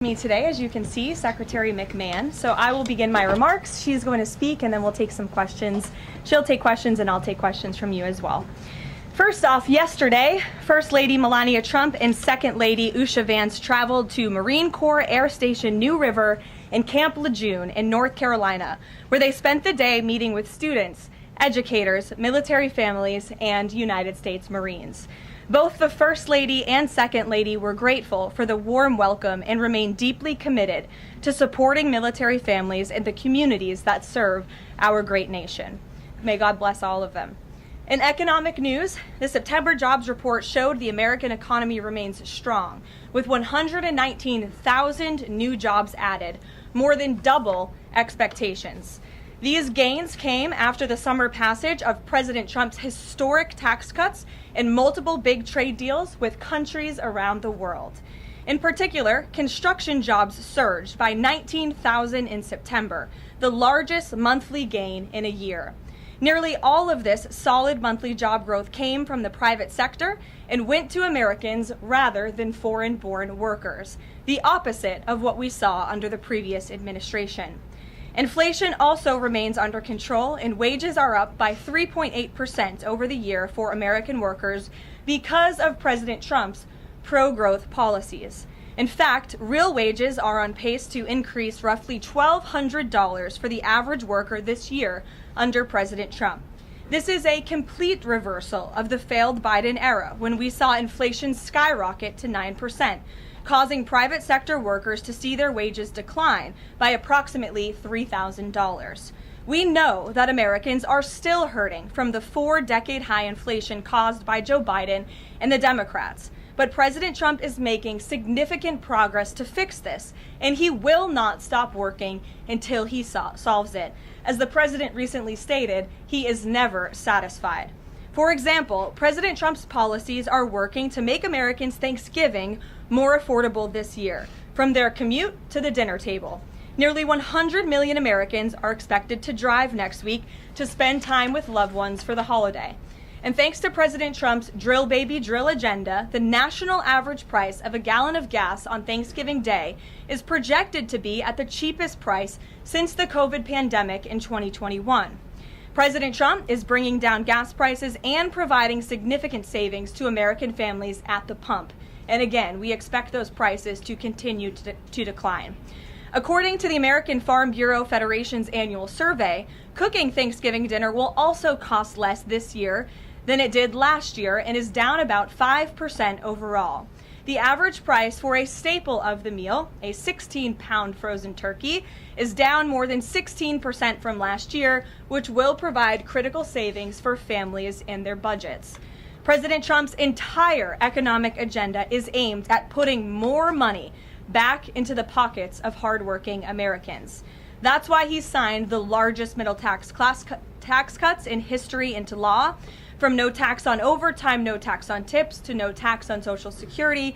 Me today, as you can see, Secretary McMahon. So I will begin my remarks. She's going to speak and then we'll take some questions. She'll take questions and I'll take questions from you as well. First off, yesterday, First Lady Melania Trump and Second Lady Usha Vance traveled to Marine Corps Air Station New River in Camp Lejeune in North Carolina, where they spent the day meeting with students, educators, military families, and United States Marines. Both the First Lady and Second Lady were grateful for the warm welcome and remain deeply committed to supporting military families and the communities that serve our great nation. May God bless all of them. In economic news, the September jobs report showed the American economy remains strong, with 119,000 new jobs added, more than double expectations. These gains came after the summer passage of President Trump's historic tax cuts and multiple big trade deals with countries around the world. In particular, construction jobs surged by 19,000 in September, the largest monthly gain in a year. Nearly all of this solid monthly job growth came from the private sector and went to Americans rather than foreign-born workers, the opposite of what we saw under the previous administration. Inflation also remains under control, and wages are up by 3.8% over the year for American workers because of President Trump's pro-growth policies. In fact, real wages are on pace to increase roughly $1,200 for the average worker this year under President Trump. This is a complete reversal of the failed Biden era, when we saw inflation skyrocket to 9%. Causing private sector workers to see their wages decline by approximately $3,000. We know that Americans are still hurting from the 4-decade high inflation caused by Joe Biden and the Democrats, but President Trump is making significant progress to fix this, and he will not stop working until he solves it. As the president recently stated, he is never satisfied. For example, President Trump's policies are working to make Americans' Thanksgiving more affordable this year, from their commute to the dinner table. Nearly 100 million Americans are expected to drive next week to spend time with loved ones for the holiday. And thanks to President Trump's drill baby drill agenda, the national average price of a gallon of gas on Thanksgiving Day is projected to be at the cheapest price since the COVID pandemic in 2021. President Trump is bringing down gas prices and providing significant savings to American families at the pump. And again, we expect those prices to continue to decline. According to the American Farm Bureau Federation's annual survey, cooking Thanksgiving dinner will also cost less this year than it did last year and is down about 5% overall. The average price for a staple of the meal, a 16-pound frozen turkey, is down more than 16% from last year, which will provide critical savings for families and their budgets. President Trump's entire economic agenda is aimed at putting more money back into the pockets of hardworking Americans. That's why he signed the largest middle tax cuts in history into law, from no tax on overtime, no tax on tips, to no tax on Social Security.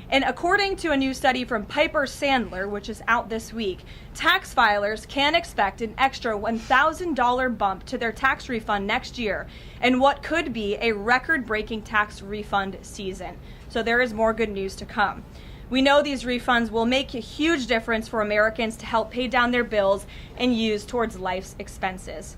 And according to a new study from Piper Sandler, which is out this week, tax filers can expect an extra $1,000 bump to their tax refund next year in what could be a record-breaking tax refund season. So there is more good news to come. We know these refunds will make a huge difference for Americans to help pay down their bills and use towards life's expenses.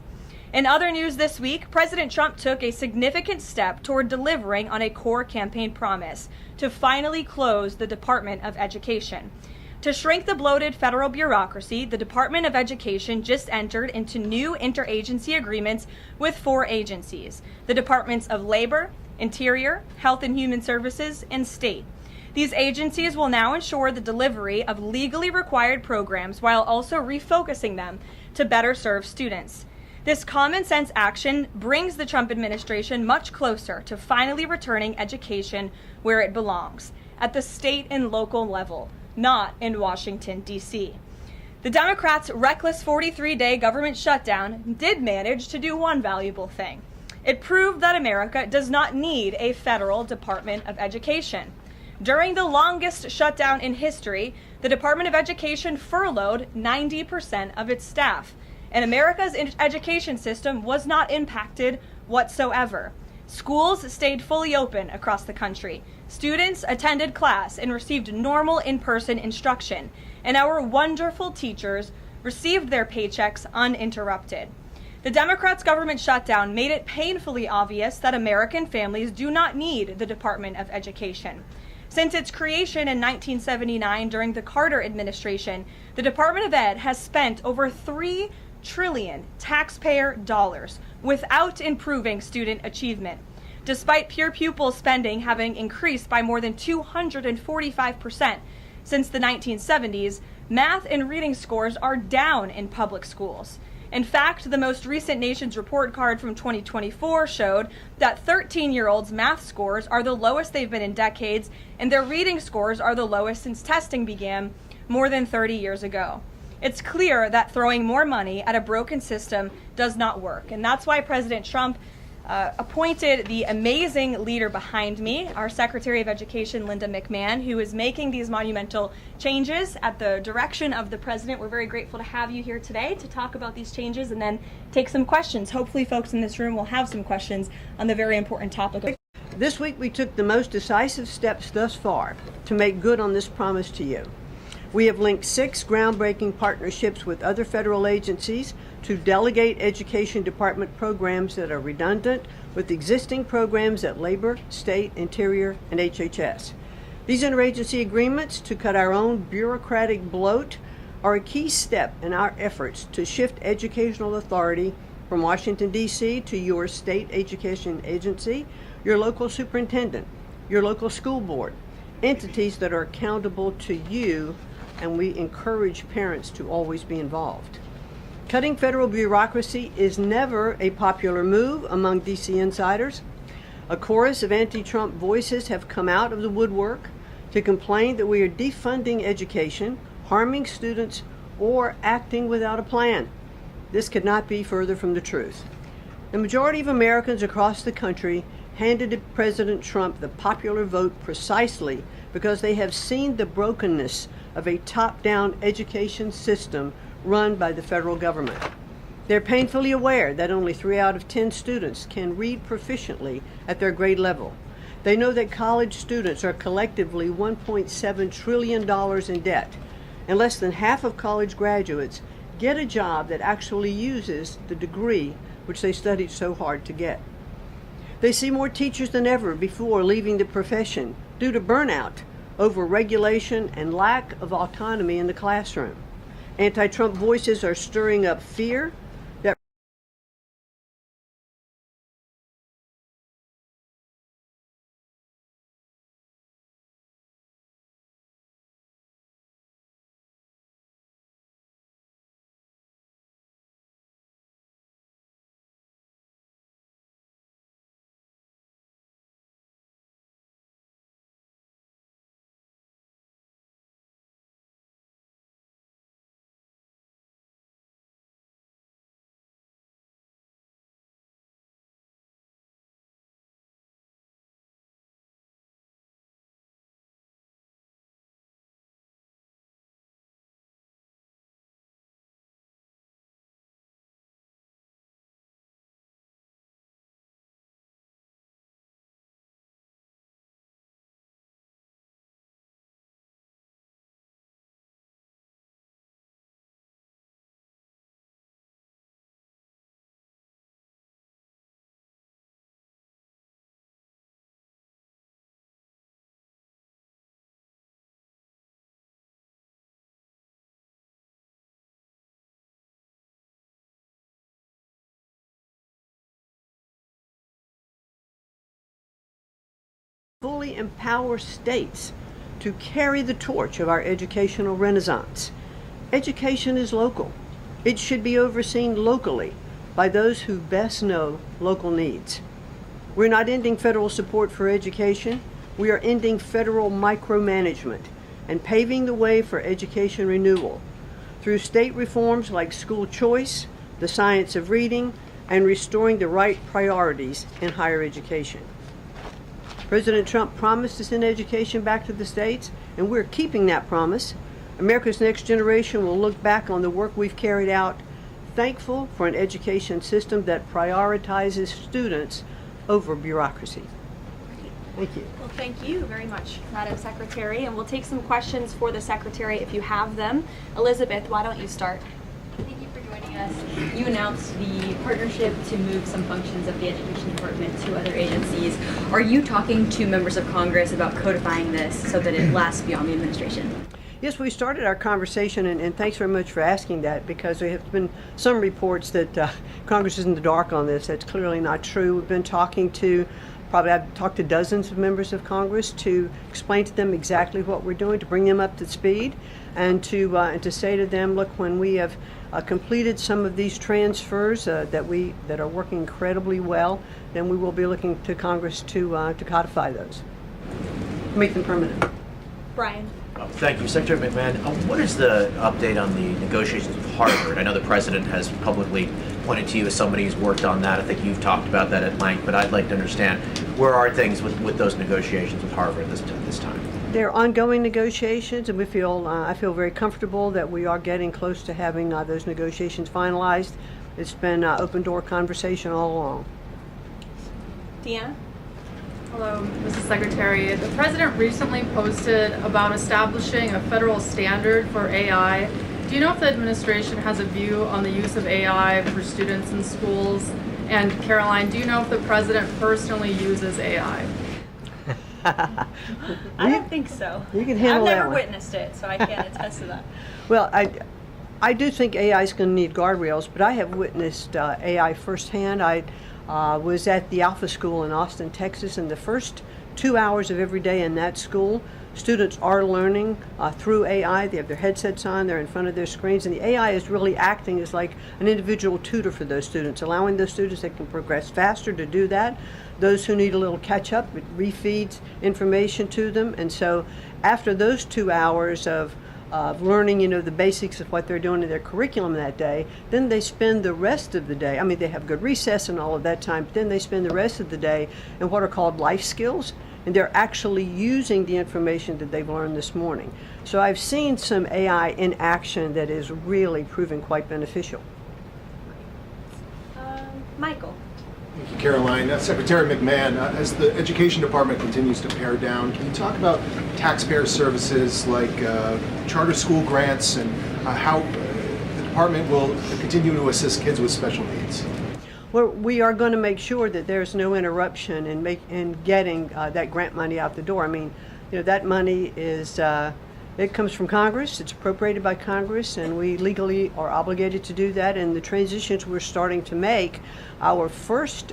In other news this week, President Trump took a significant step toward delivering on a core campaign promise to finally close the Department of Education. To shrink the bloated federal bureaucracy, the Department of Education just entered into new interagency agreements with 4 agencies: the Departments of Labor, Interior, Health and Human Services, and State. These agencies will now ensure the delivery of legally required programs while also refocusing them to better serve students. This common sense action brings the Trump administration much closer to finally returning education where it belongs, at the state and local level, not in Washington, D.C. The Democrats' reckless 43-day government shutdown did manage to do one valuable thing. It proved that America does not need a federal Department of Education. During the longest shutdown in history, the Department of Education furloughed 90% of its staff, and America's education system was not impacted whatsoever. Schools stayed fully open across the country. Students attended class and received normal in-person instruction, and our wonderful teachers received their paychecks uninterrupted. The Democrats' government shutdown made it painfully obvious that American families do not need the Department of Education. Since its creation in 1979 during the Carter administration, the Department of Ed has spent over $3 trillion taxpayer dollars without improving student achievement. Despite pure pupil spending having increased by more than 245% since the 1970s, math and reading scores are down in public schools. In fact, the most recent Nation's Report Card from 2024 showed that 13-year-olds' math scores are the lowest they've been in decades, and their reading scores are the lowest since testing began more than 30 years ago. It's clear that throwing more money at a broken system does not work, and that's why President Trump appointed the amazing leader behind me, our Secretary of Education, Linda McMahon, who is making these monumental changes at the direction of the president. We're very grateful to have you here today to talk about these changes and then take some questions. Hopefully folks in this room will have some questions on the very important topic. This week we took the most decisive steps thus far to make good on this promise to you. We have linked 6 groundbreaking partnerships with other federal agencies to delegate education department programs that are redundant with existing programs at Labor, State, Interior, and HHS. These interagency agreements to cut our own bureaucratic bloat are a key step in our efforts to shift educational authority from Washington, D.C. to your state education agency, your local superintendent, your local school board, entities that are accountable to you, and we encourage parents to always be involved. Cutting federal bureaucracy is never a popular move among D.C. insiders. A chorus of anti-Trump voices have come out of the woodwork to complain that we are defunding education, harming students, or acting without a plan. This could not be further from the truth. The majority of Americans across the country handed President Trump the popular vote precisely because they have seen the brokenness of a top-down education system run by the federal government. They're painfully aware that only 3 out of 10 students can read proficiently at their grade level. They know that college students are collectively $1.7 trillion in debt, and less than half of college graduates get a job that actually uses the degree which they studied so hard to get. They see more teachers than ever before leaving the profession due to burnout, over-regulation, and lack of autonomy in the classroom. Anti-Trump voices are stirring up fear that fully empower states to carry the torch of our educational renaissance. Education is local. It should be overseen locally by those who best know local needs. We're not ending federal support for education. We are ending federal micromanagement and paving the way for education renewal through state reforms like school choice, the science of reading, and restoring the right priorities in higher education. President Trump promised to send education back to the states, and we're keeping that promise. America's next generation will look back on the work we've carried out, thankful for an education system that prioritizes students over bureaucracy. Thank you. Well, thank you very much, Madam Secretary, and we'll take some questions for the Secretary if you have them. Elizabeth, why don't you start? Thank you for joining us. You announced the partnership to move some functions of the Education Department to other agencies. Are you talking to members of Congress about codifying this so that it lasts beyond the administration? Yes, we started our conversation, and thanks very much for asking that, because there have been some reports that Congress is in the dark on this. That's clearly not true. We've been talking to I've talked to dozens of members of Congress to explain to them exactly what we're doing, to bring them up to speed, and to say to them, look, when we have completed some of these transfers that are working incredibly well, then we will be looking to Congress to codify those, make them permanent. Brian. Thank you. Secretary McMahon, what is the update on the negotiations with Harvard? I know the President has publicly pointed to you as somebody who's worked on that. I think you've talked about that at length, but I'd like to understand where are things with those negotiations with Harvard this time? They're ongoing negotiations, and I feel very comfortable that we are getting close to having those negotiations finalized. It's been open door conversation all along. Deanna? Hello, Mrs. Secretary. The President recently posted about establishing a federal standard for AI. Do you know if the administration has a view on the use of AI for students in schools? And Caroline, do you know if the President personally uses AI? I don't think so. You can handle that I've never one. witnessed it, so I can't attest to that. Well, I do think AI is going to need guardrails, but I have witnessed AI firsthand. I was at the Alpha School in Austin, Texas, and the first 2 hours of every day in that school, students are learning through AI. They have their headsets on, they're in front of their screens, and the AI is really acting as like an individual tutor for those students, allowing those students that can progress faster to do that. Those who need a little catch up, it refeeds information to them. And so after those 2 hours of learning, the basics of what they're doing in their curriculum that day, then they spend the rest of the day, they have good recess and all of that time, but then they spend the rest of the day in what are called life skills, and they're actually using the information that they've learned this morning. So I've seen some AI in action that is really proving quite beneficial. Michael. Thank you, Caroline. Secretary McMahon, as the Education Department continues to pare down, can you talk about taxpayer services like charter school grants and how the department will continue to assist kids with special needs? Well, we are going to make sure that there's no interruption in getting that grant money out the door. That money is it comes from Congress. It's appropriated by Congress, and we legally are obligated to do that. And the transitions we're starting to make, our first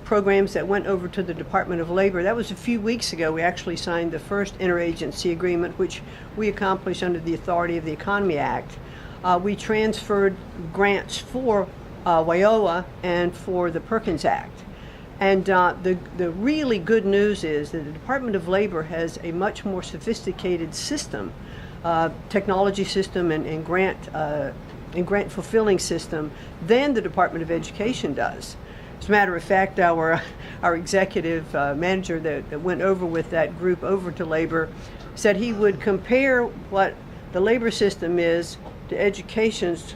programs that went over to the Department of Labor, that was a few weeks ago. We actually signed the first interagency agreement, which we accomplished under the authority of the Economy Act. We transferred grants for WIOA and for the Perkins Act. And the really good news is that the Department of Labor has a much more sophisticated system, technology system and grant fulfilling system than the Department of Education does. As a matter of fact, our executive manager that went over with that group over to Labor said he would compare what the labor system is to education's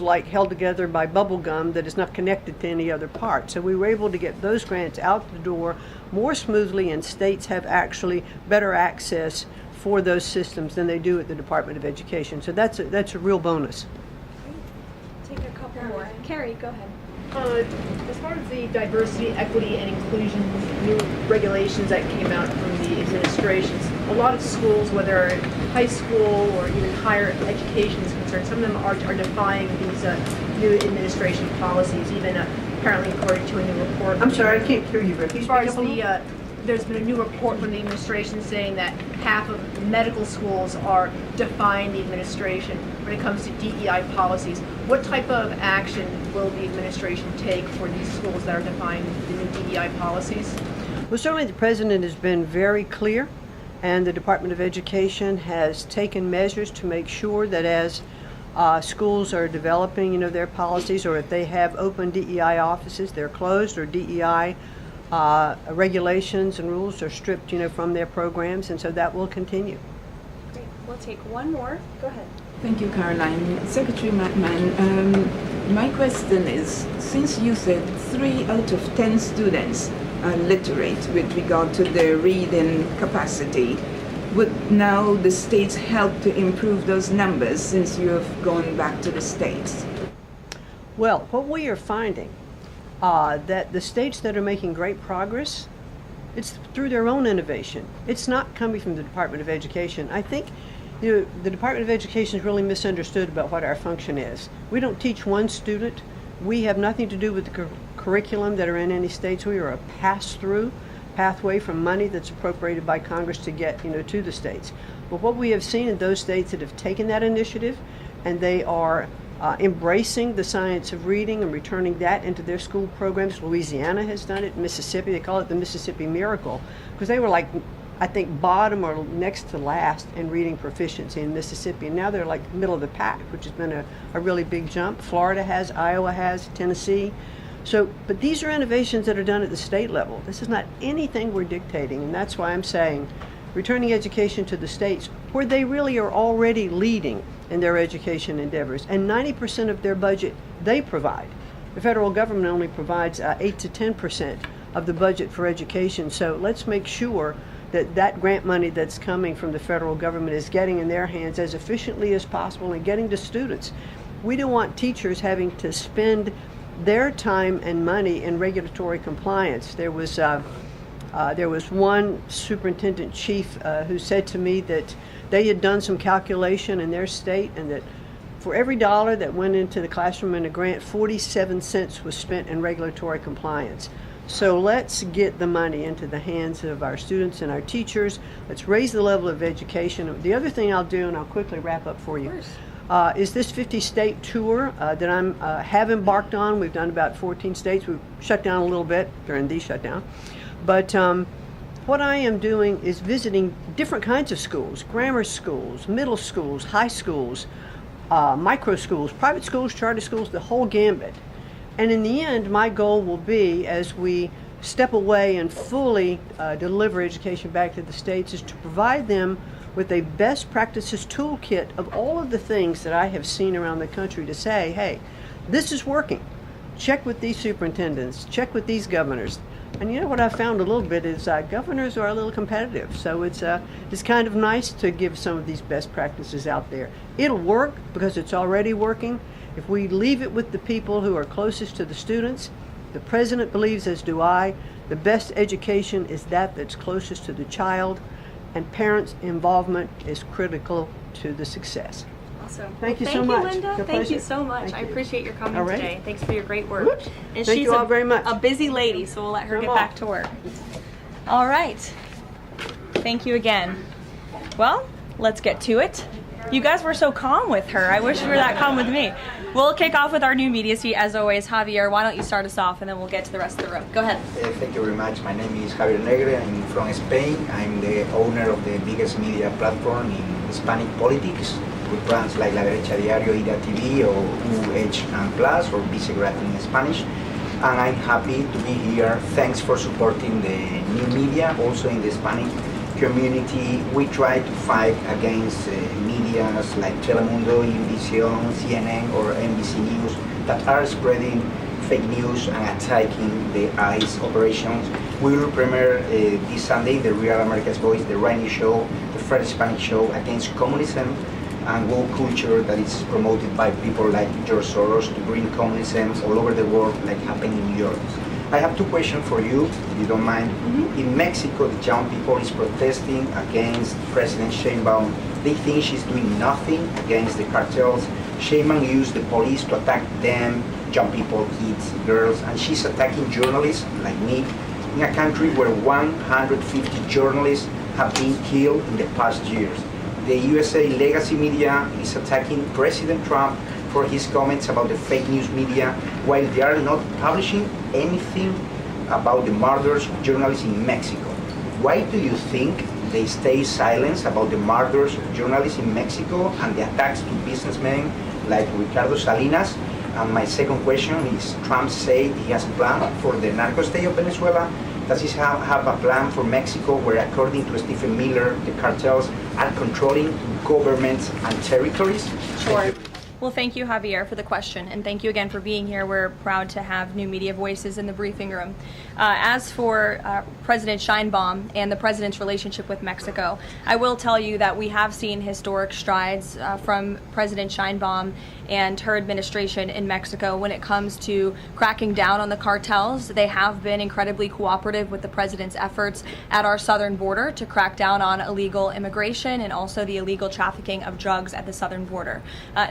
like held together by bubble gum that is not connected to any other part. So we were able to get those grants out the door more smoothly, and states have actually better access for those systems than they do at the Department of Education. So that's a real bonus. Take a couple more. Carrie, go ahead. As far as the diversity, equity, and inclusion new regulations that came out from the administrations, a lot of schools, whether high school or even higher education is concerned, some of them are defying these new administration policies, even apparently according to a new report. I'm sorry, I can't hear you, Rick. As far as there's been a new report from the administration saying that half of medical schools are defying the administration when it comes to DEI policies. What type of action will the administration take for these schools that are defying the new DEI policies? Well, certainly the President has been very clear, and the Department of Education has taken measures to make sure that as schools are developing, their policies, or if they have open DEI offices, they're closed, or DEI regulations and rules are stripped, from their programs, and so that will continue. Great. We'll take one more. Go ahead. Thank you, Caroline. Secretary McMahon, my question is, since you said 3 out of 10 students are literate with regard to their reading capacity, would now the states help to improve those numbers since you have gone back to the states? Well, what we are finding, that the states that are making great progress, it's through their own innovation. It's not coming from the Department of Education. I think the Department of Education is really misunderstood about what our function is. We don't teach one student. We have nothing to do with the curriculum that are in any states. We are a pass-through pathway from money that's appropriated by Congress to get to the states. But what we have seen in those states that have taken that initiative and they are embracing the science of reading and returning that into their school programs. Louisiana has done it. Mississippi, they call it the Mississippi Miracle, because they were like, I think, bottom or next to last in reading proficiency in Mississippi. And now they're like middle of the pack, which has been a really big jump. Florida has, Iowa has, Tennessee. But these are innovations that are done at the state level. This is not anything we're dictating, and that's why I'm saying returning education to the states where they really are already leading in their education endeavors. And 90% of their budget they provide. The federal government only provides 8 to 10% of the budget for education. So let's make sure that that grant money that's coming from the federal government is getting in their hands as efficiently as possible and getting to students. We don't want teachers having to spend their time and money in regulatory compliance. There was one superintendent chief who said to me that they had done some calculation in their state and that for every dollar that went into the classroom in a grant, 47 cents was spent in regulatory compliance. So let's get the money into the hands of our students and our teachers. Let's raise the level of education. The other thing I'll do, and I'll quickly wrap up for you, is this 50-state tour that I have embarked on. We've done about 14 states. We've shut down a little bit during the shutdown. But what I am doing is visiting different kinds of schools, grammar schools, middle schools, high schools, micro schools, private schools, charter schools, the whole gambit. And in the end, my goal will be, as we step away and fully deliver education back to the states, is to provide them with a best practices toolkit of all of the things that I have seen around the country to say, hey, this is working. Check with these superintendents, check with these governors. And you know what I found a little bit is governors are a little competitive. So it's kind of nice to give some of these best practices out there. It'll work because it's already working. If we leave it with the people who are closest to the students, the president believes, as do I, the best education is that's closest to the child, and parents' involvement is critical to the success. Awesome. Thank you so much. Linda. It's a Thank pleasure. you so much. Thank I you. appreciate your coming All right. today. Thanks for your great work. Whoops. And Thank she's you all very much. a busy lady, so we'll let her Come get on. back to work. All right. Thank you again. Well, let's get to it. You guys were so calm with her. I wish you were that calm with me. We'll kick off with our new media suite as always. Javier, why don't you start us off and then we'll get to the rest of the room. Go ahead. Thank you very much. My name is Javier Negre. I'm from Spain. I'm the owner of the biggest media platform in Hispanic politics with brands like La Derecha Diario, Ida TV, or UH Plus, or Vicegrad in Spanish. And I'm happy to be here. Thanks for supporting the new media, also in the Hispanic community. We try to fight against medias like Telemundo, Univision, CNN, or NBC News that are spreading fake news and attacking the ICE operations. We will premiere this Sunday the Real America's Voice, the Rainy Show, the first Hispanic show against communism and woke culture that is promoted by people like George Soros to bring communism all over the world, like happened in New York. I have two questions for you, if you don't mind. In Mexico, the young people is protesting against President Sheinbaum. They think she's doing nothing against the cartels. Sheinbaum used the police to attack them, young people, kids, girls, and she's attacking journalists like me in a country where 150 journalists have been killed in the past years. The USA legacy media is attacking President Trump for his comments about the fake news media, while they are not publishing anything about the murders of journalists in Mexico. Why do you think they stay silent about the murders of journalists in Mexico and the attacks to businessmen like Ricardo Salinas? And my second question is, Trump said he has planned for the narco state of Venezuela. Does it have a plan for Mexico where, according to Stephen Miller, the cartels are controlling governments and territories? Sure. Well, thank you, Javier, for the question, and thank you again for being here. We're proud to have new media voices in the briefing room. As for President Sheinbaum and the president's relationship with Mexico, I will tell you that we have seen historic strides from President Sheinbaum and her administration in Mexico when it comes to cracking down on the cartels. They have been incredibly cooperative with the president's efforts at our southern border to crack down on illegal immigration and also the illegal trafficking of drugs at the southern border.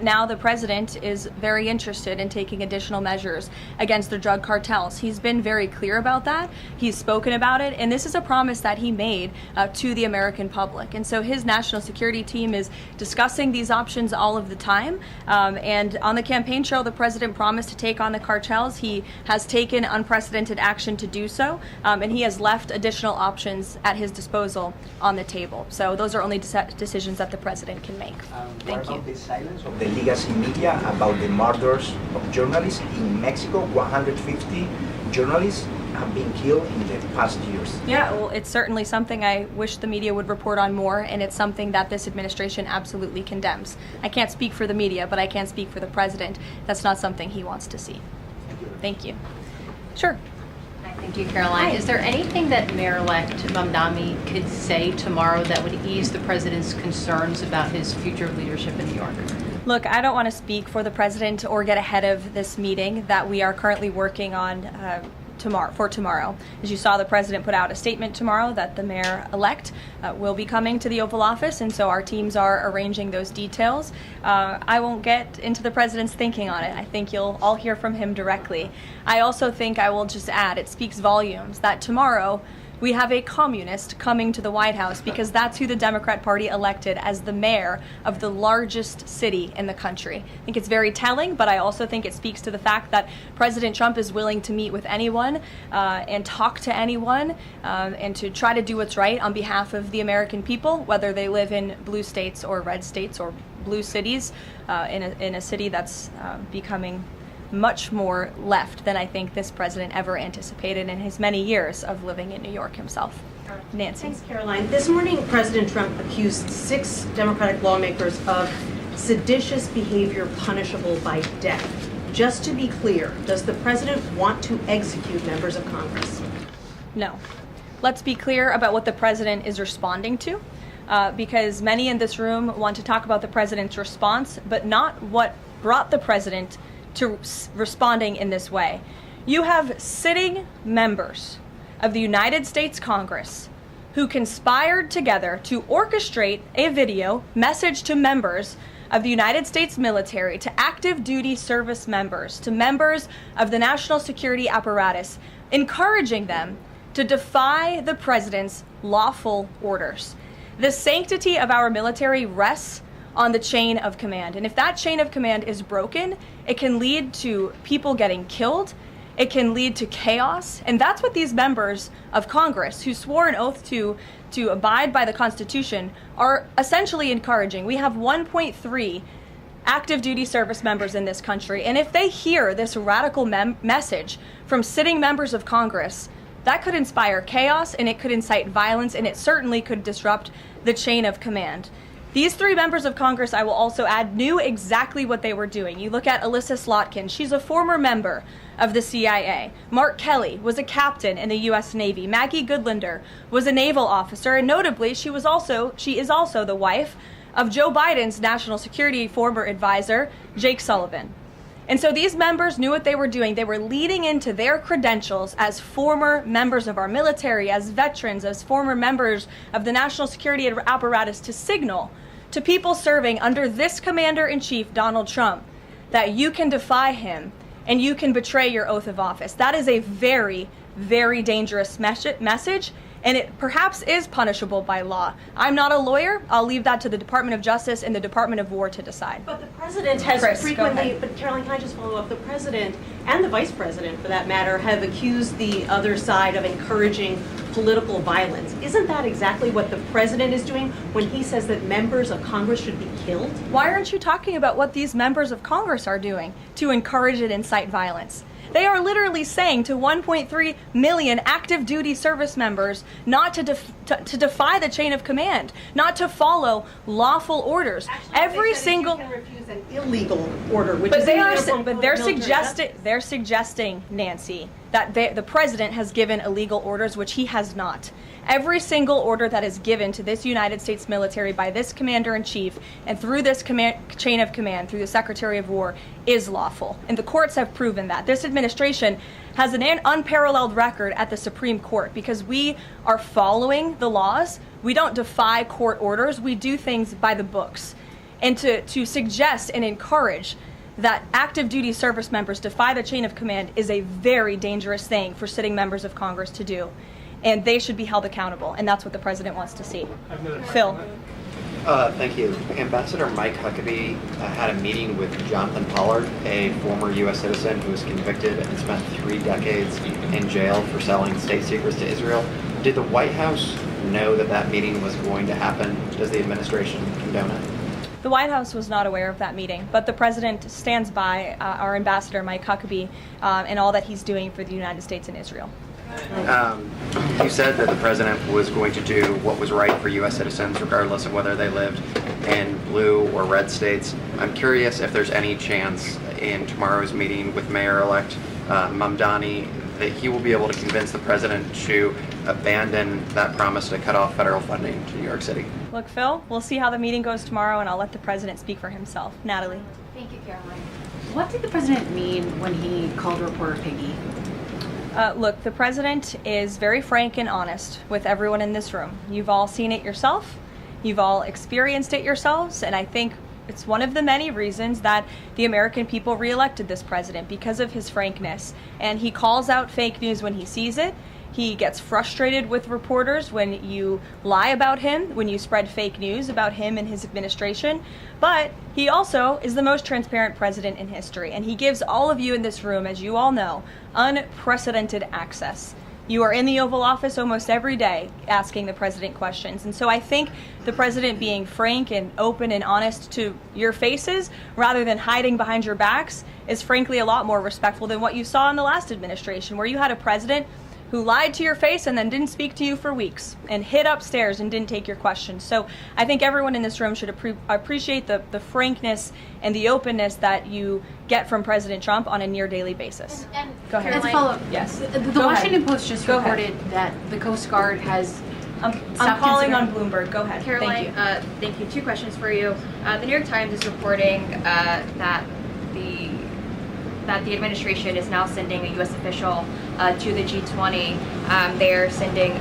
Now the president is very interested in taking additional measures against the drug cartels. He's been very clear about that. He's spoken about it, and this is a promise that he made to the American public. And so his national security team is discussing these options all of the time. And on the campaign trail, the president promised to take on the cartels. He has taken unprecedented action to do so, and he has left additional options at his disposal on the table. So those are only decisions that the president can make. Thank you. What about the silence of the legacy media about the murders of journalists in Mexico? 150 journalists have been killed in the past years. Yeah, well, it's certainly something I wish the media would report on more, and it's something that this administration absolutely condemns. I can't speak for the media, but I can speak for the president. That's not something he wants to see. Thank you. Sure. Hi, thank you, Caroline. Hi. Is there anything that Mayor-elect Mamdani could say tomorrow that would ease the president's concerns about his future leadership in New York? Look, I don't want to speak for the president or get ahead of this meeting that we are currently working on tomorrow. As you saw, the president put out a statement tomorrow that the mayor-elect will be coming to the Oval Office, and so our teams are arranging those details. I won't get into the president's thinking on it. I think you'll all hear from him directly. I also think I will just add, it speaks volumes that tomorrow we have a communist coming to the White House because that's who the Democrat Party elected as the mayor of the largest city in the country. I think it's very telling, but I also think it speaks to the fact that President Trump is willing to meet with anyone and talk to anyone and to try to do what's right on behalf of the American people, whether they live in blue states or red states or blue cities, in a city that's becoming much more left than I think this president ever anticipated in his many years of living in New York himself. Nancy. Thanks, Caroline. This morning, President Trump accused 6 Democratic lawmakers of seditious behavior punishable by death. Just to be clear, does the president want to execute members of Congress? No. Let's be clear about what the president is responding to, because many in this room want to talk about the president's response, but not what brought the president to responding in this way. You have sitting members of the United States Congress who conspired together to orchestrate a video message to members of the United States military, to active duty service members, to members of the national security apparatus, encouraging them to defy the president's lawful orders. The sanctity of our military rests on the chain of command. And if that chain of command is broken, it can lead to people getting killed. It can lead to chaos. And that's what these members of Congress who swore an oath to abide by the Constitution are essentially encouraging. We have 1.3 active duty service members in this country. And if they hear this radical message from sitting members of Congress, that could inspire chaos and it could incite violence and it certainly could disrupt the chain of command. These 3 members of Congress, I will also add, knew exactly what they were doing. You look at Alyssa Slotkin. She's a former member of the CIA. Mark Kelly was a captain in the U.S. Navy. Maggie Goodlander was a naval officer, and notably, she is also the wife of Joe Biden's national security former advisor, Jake Sullivan. And so these members knew what they were doing. They were leading into their credentials as former members of our military, as veterans, as former members of the national security apparatus to signal to people serving under this commander-in-chief, Donald Trump, that you can defy him and you can betray your oath of office. That is a very, very dangerous message, and it perhaps is punishable by law. I'm not a lawyer. I'll leave that to the Department of Justice and the Department of War to decide. But the president has frequently, but Caroline, can I just follow up? The president and the vice president, for that matter, have accused the other side of encouraging political violence. Isn't that exactly what the president is doing when he says that members of Congress should be killed? Why aren't you talking about what these members of Congress are doing to encourage and incite violence? They are literally saying to 1.3 million active duty service members not to defy the chain of command, not to follow lawful orders. Every single you can refuse an illegal order, which but is they in are uniform but with they're military suggesting, Nancy, that the president has given illegal orders, which he has not. Every single order that is given to this United States military by this commander-in-chief and through this chain of command, through the Secretary of War, is lawful. And the courts have proven that. This administration has an unparalleled record at the Supreme Court because we are following the laws. We don't defy court orders. We do things by the books. And to suggest and encourage that active duty service members defy the chain of command is a very dangerous thing for sitting members of Congress to do. And they should be held accountable, and that's what the president wants to see. Phil. Thank you. Ambassador Mike Huckabee had a meeting with Jonathan Pollard, a former U.S. citizen who was convicted and spent 3 decades in jail for selling state secrets to Israel. Did the White House know that that meeting was going to happen? Does the administration condone it? The White House was not aware of that meeting, but the president stands by our ambassador, Mike Huckabee, and all that he's doing for the United States and Israel. You said that the president was going to do what was right for U.S. citizens, regardless of whether they lived in blue or red states. I'm curious if there's any chance in tomorrow's meeting with Mayor-elect Mamdani that he will be able to convince the president to abandon that promise to cut off federal funding to New York City. Look, Phil, we'll see how the meeting goes tomorrow, and I'll let the president speak for himself. Natalie. Thank you, Caroline. What did the president mean when he called reporter piggy? Look, the president is very frank and honest with everyone in this room. You've all seen it yourself. You've all experienced it yourselves, and I think it's one of the many reasons that the American people reelected this president, because of his frankness. And he calls out fake news when he sees it. He gets frustrated with reporters when you lie about him, when you spread fake news about him and his administration. But he also is the most transparent president in history, and he gives all of you in this room, as you all know, unprecedented access. You are in the Oval Office almost every day asking the president questions. And so I think the president being frank and open and honest to your faces rather than hiding behind your backs is frankly a lot more respectful than what you saw in the last administration, where you had a president who lied to your face and then didn't speak to you for weeks and hid upstairs and didn't take your questions. So I think everyone in this room should appreciate the frankness and the openness that you get from President Trump on a near daily basis. And Go ahead. As a follow-up, Yes. The Washington Post just Go reported that the Coast Guard has I'm calling on Bloomberg. Go ahead. Caroline, thank you. 2 questions for you. The New York Times is reporting that the administration is now sending a U.S. official to the G20. They're sending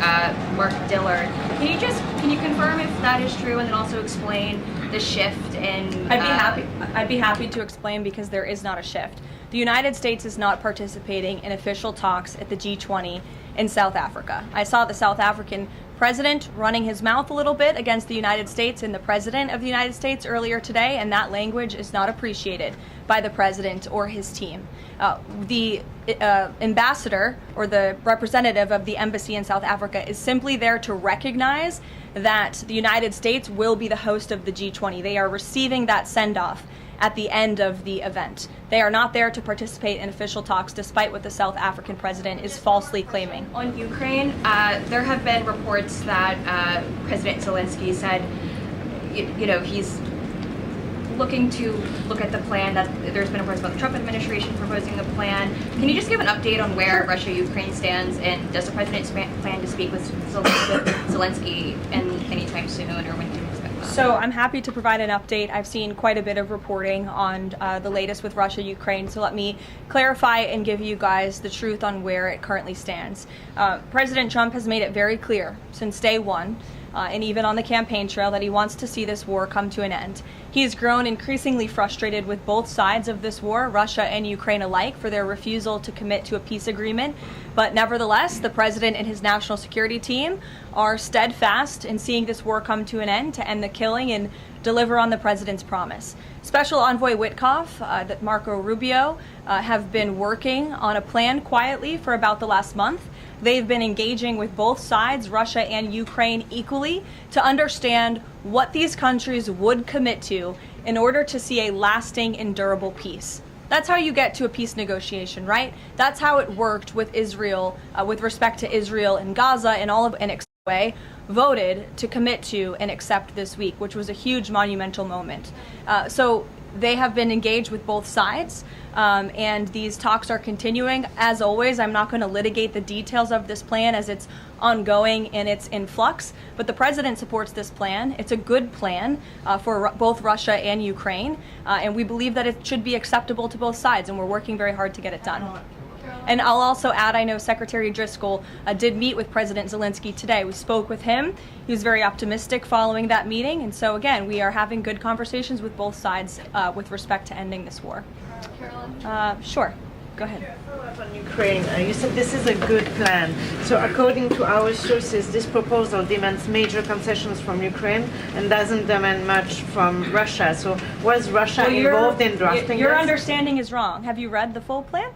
Mark Dillard. Can you confirm if that is true, and then also explain the shift in? I'd be happy to explain, because there is not a shift. The United States is not participating in official talks at the G20 in South Africa. I saw the South African president running his mouth a little bit against the United States and the president of the United States earlier today, and that language is not appreciated by the president or his team. The ambassador or the representative of the embassy in South Africa is simply there to recognize that the United States will be the host of the G20. They are receiving that send-off at the end of the event. They are not there to participate in official talks, despite what the South African president is falsely claiming. On Ukraine, there have been reports that President Zelensky said, he's looking to look at the plan, that there's been reports about the Trump administration proposing the plan. Can you just give an update on where Russia-Ukraine stands, and does the president plan to speak with Zelensky anytime soon, or when can you expect that? So I'm happy to provide an update. I've seen quite a bit of reporting on the latest with Russia-Ukraine, so let me clarify and give you guys the truth on where it currently stands. President Trump has made it very clear since day one, and even on the campaign trail, that he wants to see this war come to an end. He has grown increasingly frustrated with both sides of this war, Russia and Ukraine alike, for their refusal to commit to a peace agreement. But nevertheless, the president and his national security team are steadfast in seeing this war come to an end, to end the killing and deliver on the president's promise. Special Envoy Witkoff, that Marco Rubio, have been working on a plan quietly for about the last month. They've been engaging with both sides, Russia and Ukraine, equally to understand what these countries would commit to in order to see a lasting and durable peace. That's how you get to a peace negotiation, right? That's how it worked with Israel, with respect to Israel and Gaza, and all of way voted to commit to and accept this week, which was a huge monumental moment. So they have been engaged with both sides, and these talks are continuing. As always, I'm not going to litigate the details of this plan as it's ongoing and it's in flux, but the president supports this plan. It's a good plan for both Russia and Ukraine, and we believe that it should be acceptable to both sides, and we're working very hard to get it done. And I'll also add, I know Secretary Driscoll did meet with President Zelensky today. We spoke with him. He was very optimistic following that meeting. And so, again, we are having good conversations with both sides with respect to ending this war. Carolyn? Sure. Go ahead. Follow up on Ukraine. You said this is a good plan. So according to our sources, this proposal demands major concessions from Ukraine and doesn't demand much from Russia. So was Russia involved in drafting Your this? understanding is wrong. Have you read the full plan?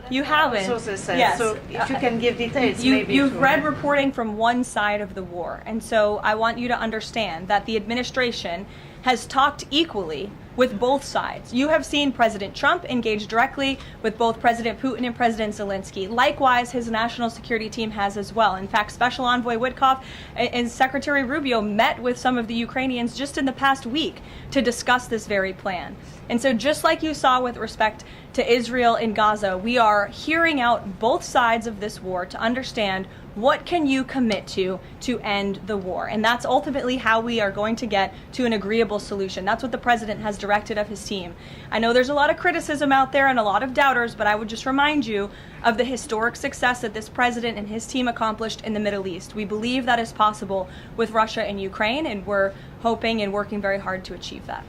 You haven't. Sources say. Yes. So if you can give details, You've read reporting from one side of the war, and so I want you to understand that the administration has talked equally with both sides. You have seen President Trump engage directly with both President Putin and President Zelensky. Likewise, his national security team has as well. In fact, Special Envoy Witkoff and Secretary Rubio met with some of the Ukrainians just in the past week to discuss this very plan. And so just like you saw with respect to Israel and Gaza, we are hearing out both sides of this war to understand what can you commit to end the war. And that's ultimately how we are going to get to an agreeable solution. That's what the president has directed of his team. I know there's a lot of criticism out there and a lot of doubters, but I would just remind you of the historic success that this president and his team accomplished in the Middle East. We believe that is possible with Russia and Ukraine, and we're hoping and working very hard to achieve that.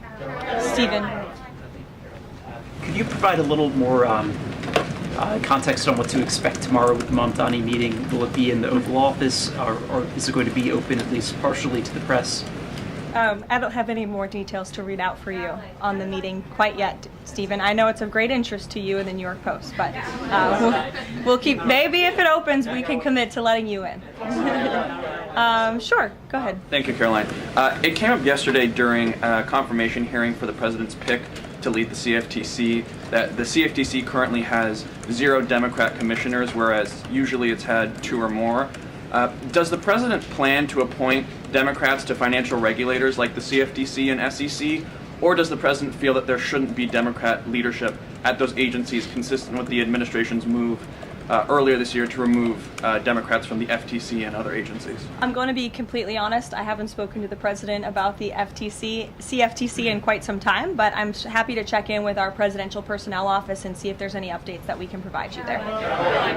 Stephen. Could you provide a little more context on what to expect tomorrow with the Mamdani meeting? Will it be in the Oval Office, or is it going to be open at least partially to the press? I don't have any more details to read out for you on the meeting quite yet, Stephen. I know it's of great interest to you and the New York Post, but we'll keep, maybe if it opens, we can commit to letting you in. Sure, go ahead. Thank you, Caroline. It came up yesterday during a confirmation hearing for the president's pick to lead the CFTC that the CFTC currently has 0 Democrat commissioners, whereas usually it's had 2 or more. Does the president plan to appoint Democrats to financial regulators like the CFTC and SEC, or does the president feel that there shouldn't be Democrat leadership at those agencies, consistent with the administration's move earlier this year to remove Democrats from the FTC and other agencies? I'm going to be completely honest. I haven't spoken to the president about the CFTC in quite some time, but I'm happy to check in with our presidential personnel office and see if there's any updates that we can provide you there.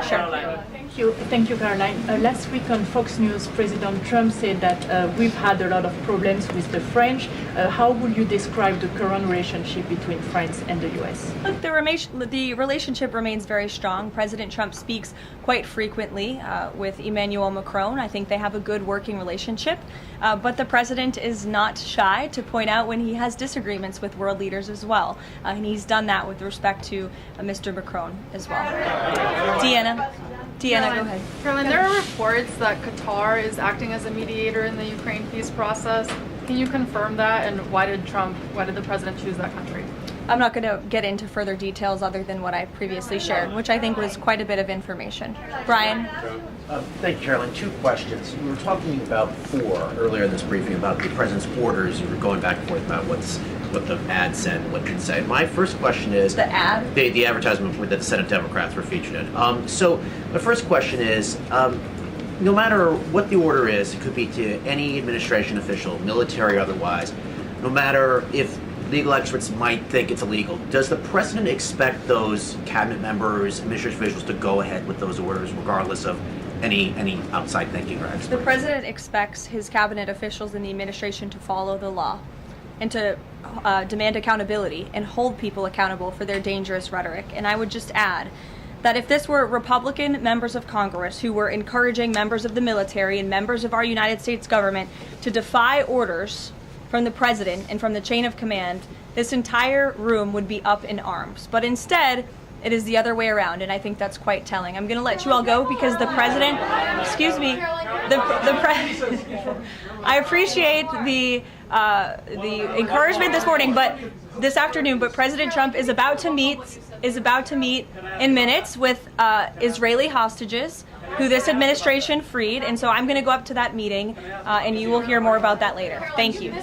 Sure. Thank you, Caroline. Last week on Fox News, President Trump said that we've had a lot of problems with the French. How would you describe the current relationship between France and the U.S.? Look, the relationship remains very strong. President Trump speaks quite frequently with Emmanuel Macron. I think they have a good working relationship, but the president is not shy to point out when he has disagreements with world leaders as well, and he's done that with respect to Mr. Macron as well. Deanna, go ahead. Caroline, there are reports that Qatar is acting as a mediator in the Ukraine peace process. Can you confirm that, and why did the president choose that country? I'm not going to get into further details other than what I previously shared, which I think was quite a bit of information. Brian? Thank you, Carolyn. 2 questions. We were talking about before, earlier in this briefing, about the president's orders. You were going back and forth about what the ad said and what it didn't say. My first question is... The ad? The advertisement that the Senate Democrats were featured in. So my first question is, no matter what the order is, it could be to any administration official, military or otherwise, no matter if legal experts might think it's illegal, does the president expect those cabinet members, administration officials to go ahead with those orders regardless of any outside thinking or experts? The president expects his cabinet officials in the administration to follow the law and to demand accountability and hold people accountable for their dangerous rhetoric. And I would just add that if this were Republican members of Congress who were encouraging members of the military and members of our United States government to defy orders from the president and from the chain of command, this entire room would be up in arms. But instead, it is the other way around, and I think that's quite telling. I'm going to let you all go because the president, excuse me, I appreciate the encouragement this morning, but this afternoon, but President Trump is about to meet in minutes with Israeli hostages who this administration freed, and so I'm going to go up to that meeting, and you will hear more about that later. Thank you.